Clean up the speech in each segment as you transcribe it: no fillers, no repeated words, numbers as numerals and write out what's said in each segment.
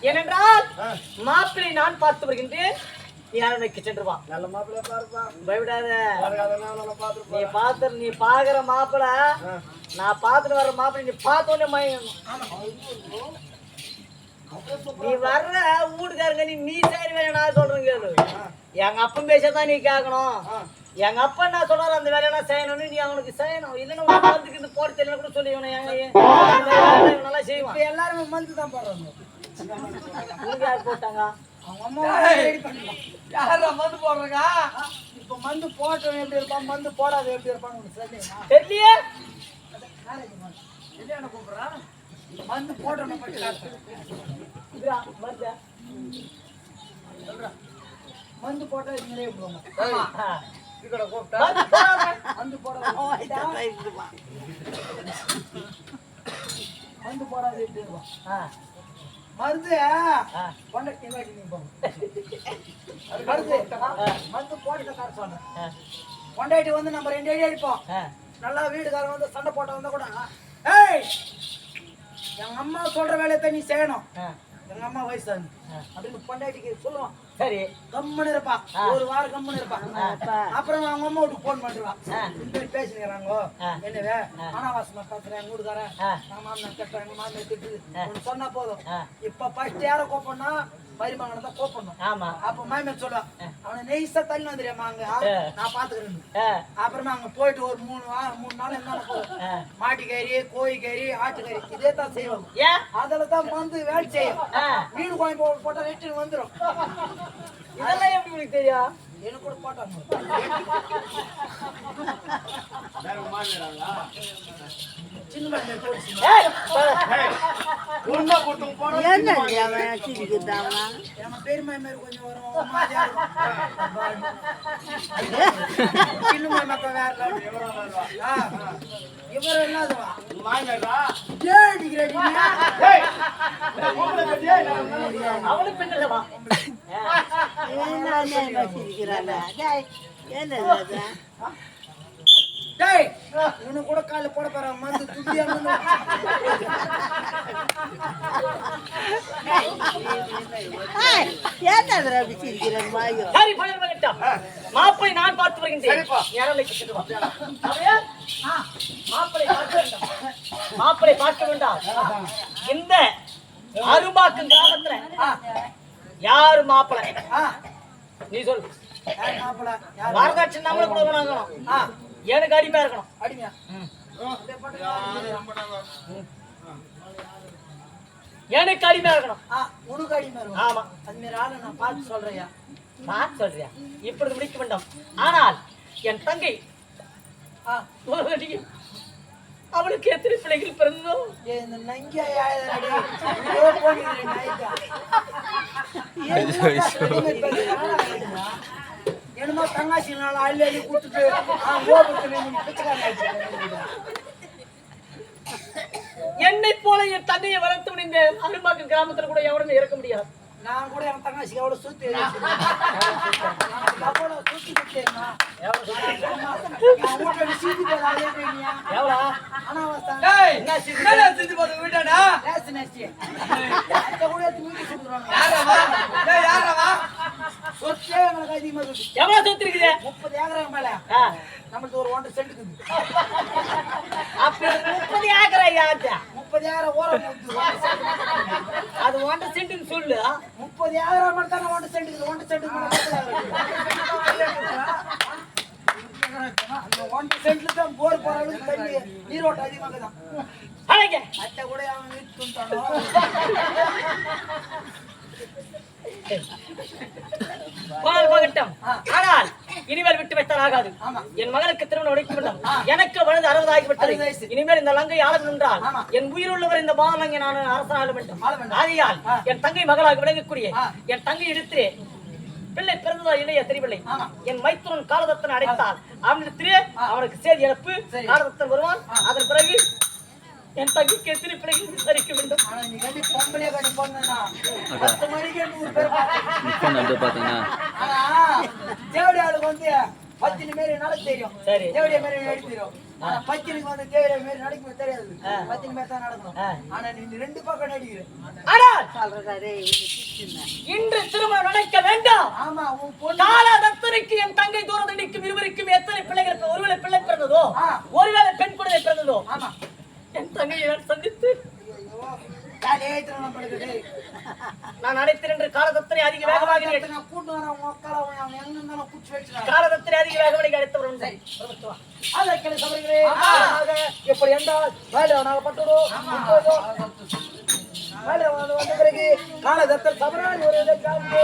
ஏனென்றால் மாப்பிளை நான் பார்த்து வருகின்றேன். நீ யாரும் சென்று வா. நல்ல மாப்பிள்ளை பாருப்பா. பயப்படாத. நீ பார்த்து நீ பாக்குற மாப்பிளை நான் பார்த்துட்டு வர்ற மாப்பிளை நீ பார்த்தோன்னே மயங்கணும். நீ வர்ற வீட்டுக்காரங்க நீ சரி வேலை நான் சொல்றேன். எங்க அப்பன் பேசதான் நீ கேட்கணும். எங்க அப்பா என்ன சொல்றாரு அந்த வேலையெல்லாம் செய்யணும்னு நீ அவனுக்கு செய்யணும். இல்லைன்னா மருந்துக்கு இந்த போட தெரியல கூட சொல்லி நல்லா செய்வான். எல்லாருமே மருந்து தான் போடுறாங்க. யார் போட்டாங்க? அவங்க அம்மா யாரா மருந்து போடுறாங்க? இப்ப மருந்து போட்டவன் எப்படி இருப்பான், மருந்து போடாத எப்படி இருப்பான்னு தெரியலையே. என்ன கூப்பிடுறான்? மருந்து போட்டவன் மருந்து போட்டா நிறைய மருந்து போடாது மருந்து போடாது எப்படி இருப்பான்? மருந்து மருந்து மருந்து போட்டு கார சொன்னேன். கொண்டாட்டி வந்து நம்ம 2 அடி அடிப்போம். நல்லா வீடுக்காரன் வந்து சண்டை போட்ட வந்தா கூட ஏய் எங்க அம்மா சொல்ற வேலையை நீ செய்யணும். எங்க அம்மா வயசு அப்படின்னு பொண்டாட்டிக்கு சொல்லுவான். சரி கம்முன்னு இருப்பா. ஒரு வாரம் கம்முன்னு இருப்பா. அப்புறம் அவங்க அம்மா வீட்டுக்கு போன் பண்ணிடுவான். இப்படி பேசிக்கிறாங்க என்னவே அனாவாசமா பேசுறேன் வீடுக்காரன் நான் மாமன் கட்டுறேன் எங்க மாமியை திட்டு சொன்னா போதும். இப்ப ஃபர்ஸ்ட் யார கூப்பிடணும்? மருமகனை தான் கூப்பிடணும். ஆமா. அப்ப மாமியை சொல்லுவான் அவனை நெய்ஸா தள்ளி வந்துடுறியாமா அங்க நான் பாத்துக்கிறேன். அப்புறமா அங்க போயிட்டு ஒரு 3 நாள் என்ன போதும் மாட்டுக்கறி கோழிக்கறி ஆட்டுக்கறி இதே தான் செய்வாங்க. அதுல தான் வந்து வேலை செய்யும். மீன் குழம்பு போட்டா ரெட்டு வந்துடும். இதெல்லாம் எப்படி உங்களுக்கு தெரியும்? எனக்கு கூட போட்டாங்க. சின்ன பெருமை மாதிரி கொஞ்சம் வரும். சின்ன மக்கள் வேற இவரு என்னதுவா அவனுக்கு பின்னலவா இவனு கூட கால போட போற மருந்து துடியா மாப்பிளை நான் பார்த்து வருகின்றேன். மாப்பிளை பார்க்க வேண்டாம். இந்த அரும்பாக்கம் கிராமத்துல யாரு மாப்பிளை நீ சொல்லு. வரதட்சணை நம்மள கூட வாங்கணும். எனக்கு அடிமையா இருக்கணும். அடிமையா எனக்கு அடிமையா இருக்கணும். உனக்கு அடிமையா இருக்கணும். ஆமா. அது மாதிரி ஆளை நான் பார்த்து சொல்றியா? பார்த்து சொல்றியா? இப்படி முடிக்க வேண்டாம். ஆனால் என் தங்கை அவளுக்கு எத்தனை பிள்ளைகள் பிறந்தோம்? இந்த நங்கியா என்னமோ தங்காசி நாள் அள்ளி அள்ளி கொடுத்துட்டு என்னை போல என் தங்கையை வளர்த்து இந்த அரும்பாக்கம் கிராமத்துல கூட எவருமே இருக்க முடியாது. நான் கூட என் தங்காசிக்கு எவ்வளவு சுத்தி எவ்வளவு சொத்து இருக்குது? 30 ஏக்கர் மேல நம்மளுக்கு ஒரு 1 சென்ட் இருக்குது. அப்ப 30 ஏக்கர் யாச்சா? 30 ஏக்கர் ஓரம் அது 1 சென்ட்னு சொல்லு. 30 ஏக்கர் மட்டும் தான் 1 சென்ட் இருக்குது. 1 சென்ட் அந்த 1 சென்ட்ல தான் போர் போற அளவுக்கு தண்ணி நீரோட்டம் அதிகமாக தான். அட்டை கூட அவன் வீட்டுட்டானோ ஆனால் இனிமேல் விட்டு வைத்தால் ஆகாது. என் மகனுக்கு திருமணம் உடைக்க வேண்டும். எனக்கு வயது 60 ஆகிவிட்டது. இனிமேல் இந்த லங்கை ஆள நின்றால் என் உயிருள்ளவர் இந்த பாலங்கை நான் அரசாள வேண்டும். ஆகையால் என் தங்கை மகளாக விளங்கக்கூடிய என் தங்கை எடுத்து பிள்ளை பிறந்ததா இல்லையா தெரியவில்லை. என் மைத்துனன் காலதத்தன் அடைத்தால் அவனிடத்திலே அவனுக்கு சேதி அனுப்பு. காலதத்தன் வருவான். அதன் பிறகு என் தங்கிக்கு எத்தனை பிள்ளைகள் விசாரிக்க வேண்டும். பத்தினி மாரி நடக்க தெரியும் சரி தேவடைய மாரி நடிக்க தெரியும் ஆனா பத்தினிக்கு வந்து தேவடைய மாரி நடிக்க தெரியாது பத்தினி மாரி தான் நடக்கணும் ஆனா நீ ரெண்டு பக்கம் நடிக்கிற இன்று திருமணம் நடக்க வேண்டாம் ஆமா உன் பொண்ணு காலதத்தருக்கு என் தங்கை தூரம் நடிக்கும் இருவருக்கும் எத்தனை பிள்ளைகள் ஒருவேளை பிள்ளை பிறந்ததோ ஒருவேளை பெண் குழந்தை பிறந்ததோ ஆமா என் தங்கையை நான் சந்தித்து நான் அடைத்தேன் என்று காலதத்தனை அதிக வேகமாக கூட்டு வரேன் உங்க அக்கால அவன் எங்க இருந்தாலும் குச்சி வச்சு காலதத்தனை அதிக வேகமாக அடைத்தவரும் எப்படி என்றால் வேலை நாங்கள் பட்டுடும் வேலை வந்த பிறகு காலதத்தன் சபராணி ஒரு இதை காண்பு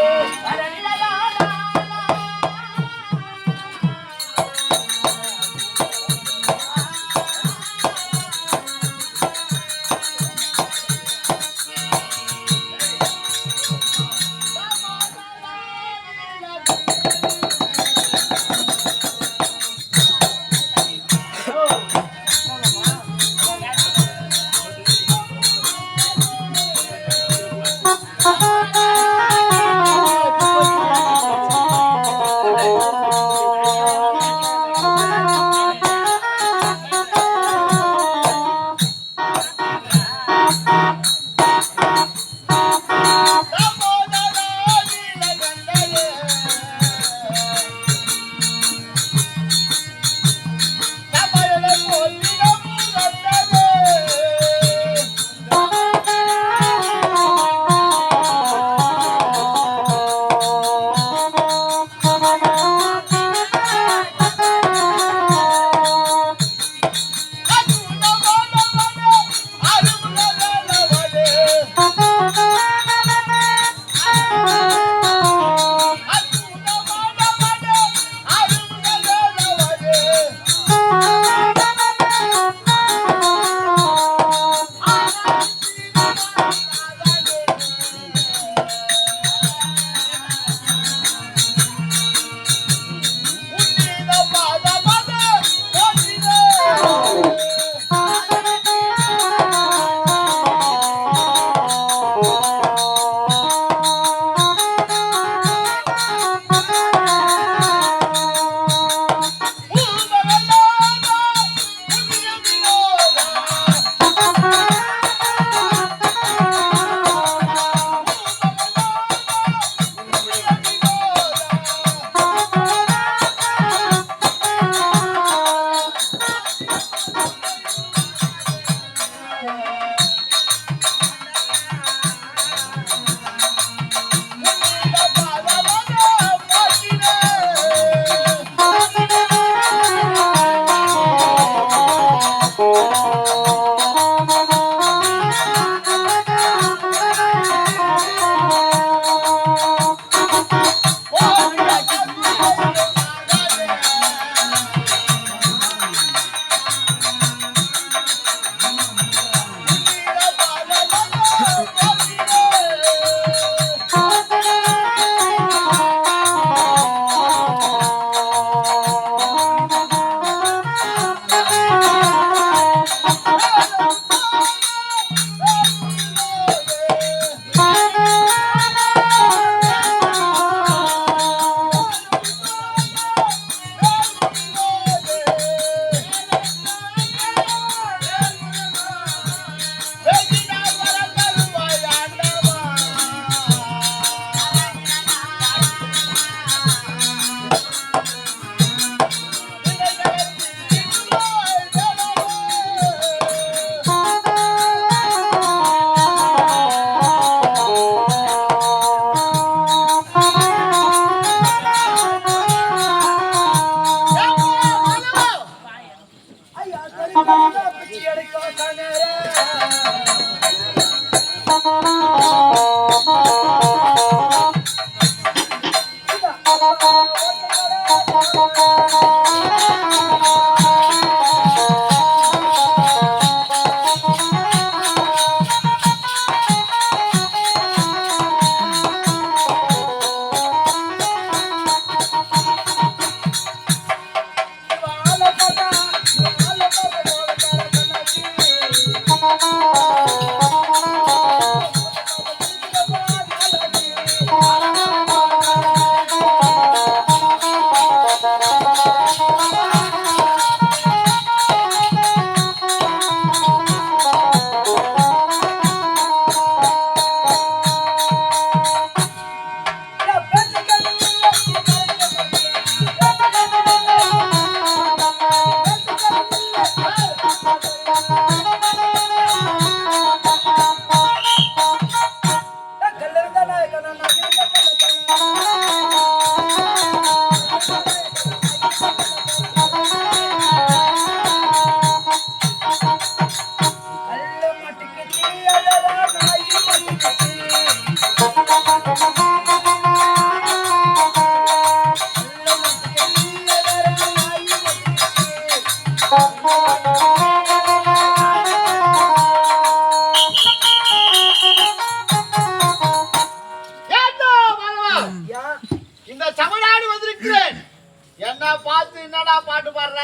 என்னடா பார்த்து என்னடா பாட்டு பாடுற?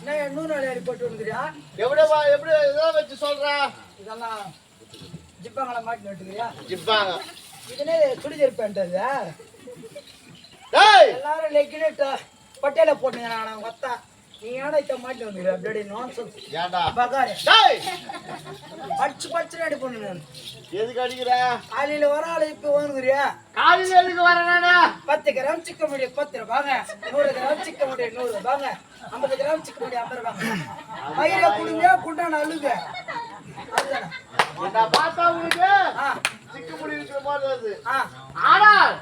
நான் நூறு நாள் போட்டு வந்துக்கிறியா? எப்படி இதெல்லாம் வச்சு சொல்ற? இதெல்லாம் ஜிப்பாங்களை மாட்டி நட்டுக்கிறியா? ஜிப்பாங்க. இதுனே சுடிதார் பேண்ட் அது. டேய் எல்லாரும் லெக்கினேட் பட்டேல போட்டுங்க. நான் வத்தா நீ ஏடா இத மாட்டி வந்துக்கிற? அப்படியே நான்சென்ஸ். ஏன்டா? பகாரே. டேய் பச்சு அடி பண்ணு நான். எதுக்கு அடிக்குற? காலையில வர ஆளு இப்ப வந்துக்கிறியா? காலையில எதுக்கு வர நானே? 10 கிராம் சிக்கன் முடிய 10 ரூபாங்க. 100 கிராம் சிக்கன் முடிய 100 ரூபாங்க. 50 கிராம் சிக்கன் முடிய 50 ரூபாங்க. மயில குடுங்க குண்டான அழுங்க. அதுதானே. என்ன பார்த்தா உங்களுக்கு ஆ சிக்கு முடி இருக்கிற மாதிரி வருது. ஆ ஆனால்